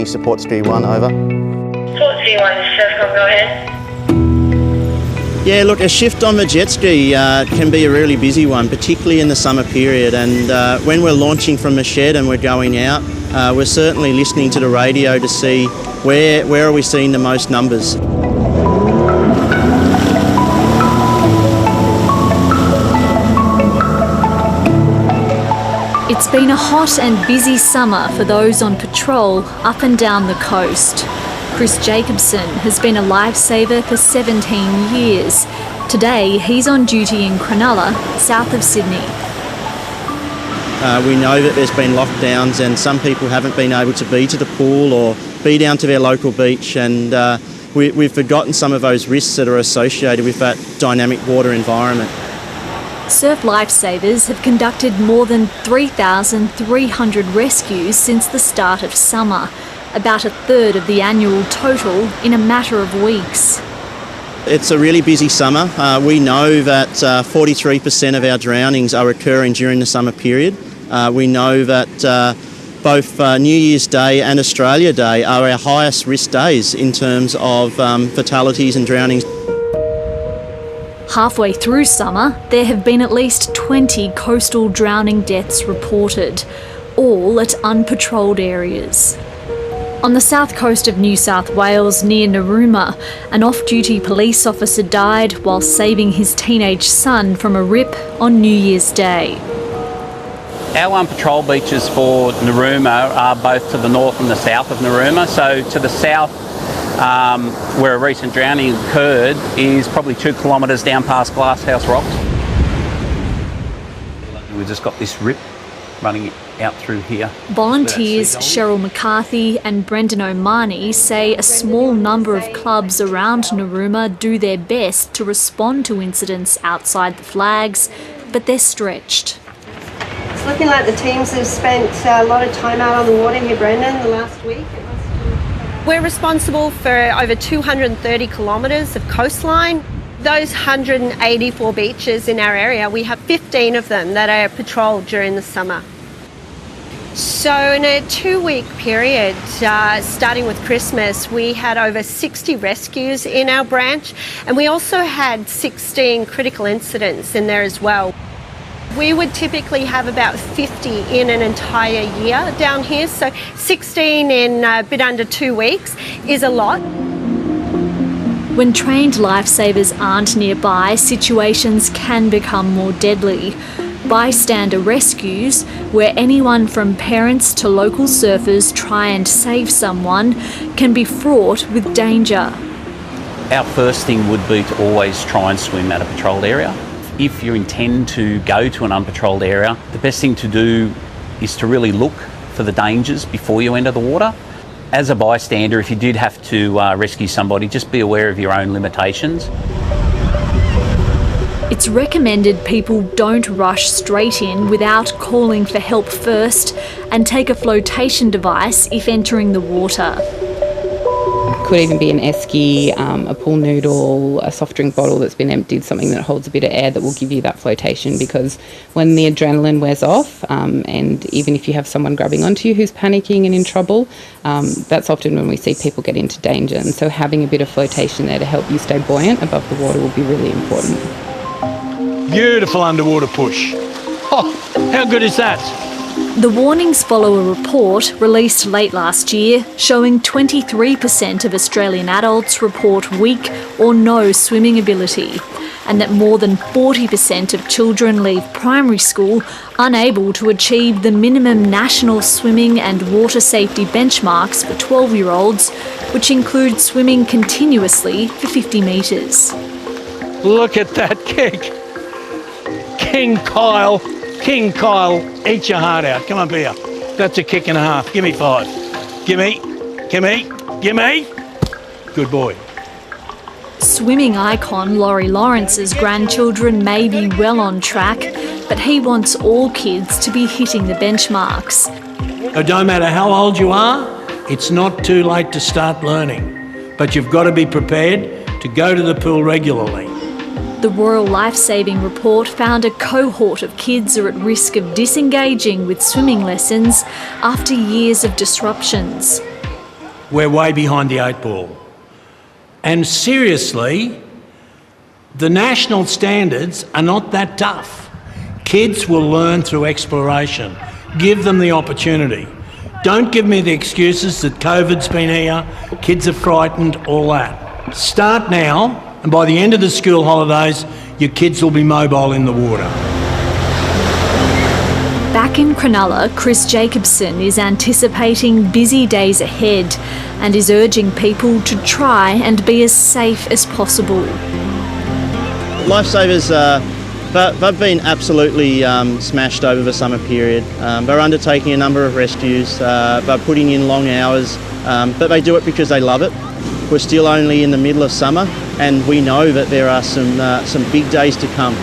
Sydney, support Ski 1, over. Support Ski 1, this is Surfcom, go ahead. Yeah, look, a shift on the jet ski can be a really busy one, particularly in the summer period. And when we're launching from the shed and we're going out, we're certainly listening to the radio to see where are we seeing the most numbers. It's been a hot and busy summer for those on patrol up and down the coast. Chris Jacobson has been a lifesaver for 17 years. Today, he's on duty in Cronulla, south of Sydney. We know that there's been lockdowns and some people haven't been able to be to the pool or be down to their local beach, and we've forgotten some of those risks that are associated with that dynamic water environment. Surf Lifesavers have conducted more than 3,300 rescues since the start of summer, about a third of the annual total in a matter of weeks. It's a really busy summer. We know that 43% of our drownings are occurring during the summer period. We know that both New Year's Day and Australia Day are our highest risk days in terms of fatalities and drownings. Halfway through summer, there have been at least 20 coastal drowning deaths reported, all at unpatrolled areas. On the south coast of New South Wales, near Narooma, an off-duty police officer died while saving his teenage son from a rip on New Year's Day. Our unpatrolled beaches for Narooma are both to the north and the south of Narooma. So to the south, where a recent drowning occurred, is probably 2 kilometres down past Glasshouse Rocks. We've just got this rip running out through here. Volunteers Cheryl McCarthy and Brendan O'Mahony say a small number of clubs around Narooma do their best to respond to incidents outside the flags, but they're stretched. It's looking like the teams have spent a lot of time out on the water here, Brendan, the last week. We're responsible for over 230 kilometres of coastline. Those 184 beaches in our area, we have 15 of them that are patrolled during the summer. So in a 2-week period, starting with Christmas, we had over 60 rescues in our branch, and we also had 16 critical incidents in there as well. We would typically have about 50 in an entire year down here, so 16 in a bit under 2 weeks is a lot. When trained lifesavers aren't nearby, situations can become more deadly. Bystander rescues, where anyone from parents to local surfers try and save someone, can be fraught with danger. Our first thing would be to always try and swim at a patrolled area. If you intend to go to an unpatrolled area, the best thing to do is to really look for the dangers before you enter the water. As a bystander, if you did have to rescue somebody, just be aware of your own limitations. It's recommended people don't rush straight in without calling for help first, and take a flotation device if entering the water. Could even be an esky, a pool noodle, a soft drink bottle that's been emptied, something that holds a bit of air that will give you that flotation, because when the adrenaline wears off, and even if you have someone grabbing onto you who's panicking and in trouble, that's often when we see people get into danger. And so having a bit of flotation there to help you stay buoyant above the water will be really important. Beautiful underwater push. Oh, how good is that? The warnings follow a report released late last year showing 23% of Australian adults report weak or no swimming ability, and that more than 40% of children leave primary school unable to achieve the minimum national swimming and water safety benchmarks for 12-year-olds, which include swimming continuously for 50 metres. Look at that kick. King Kyle, eat your heart out. Come up here. That's a kick and a half. Give me 5. Gimme. Good boy. Swimming icon Laurie Lawrence's grandchildren may be well on track, but he wants all kids to be hitting the benchmarks. It don't matter how old you are, it's not too late to start learning. But you've got to be prepared to go to the pool regularly. The Royal Lifesaving Report found a cohort of kids are at risk of disengaging with swimming lessons after years of disruptions. we're way behind the 8 ball. And seriously, the national standards are not that tough. Kids will learn through exploration. Give them the opportunity. Don't give me the excuses that COVID's been here, kids are frightened, all that. Start now, and by the end of the school holidays, your kids will be mobile in the water. Back in Cronulla, Chris Jacobson is anticipating busy days ahead and is urging people to try and be as safe as possible. Lifesavers, they've been absolutely smashed over the summer period. They're undertaking a number of rescues, they're putting in long hours, but they do it because they love it. We're still only in the middle of summer, and we know that there are some big days to come.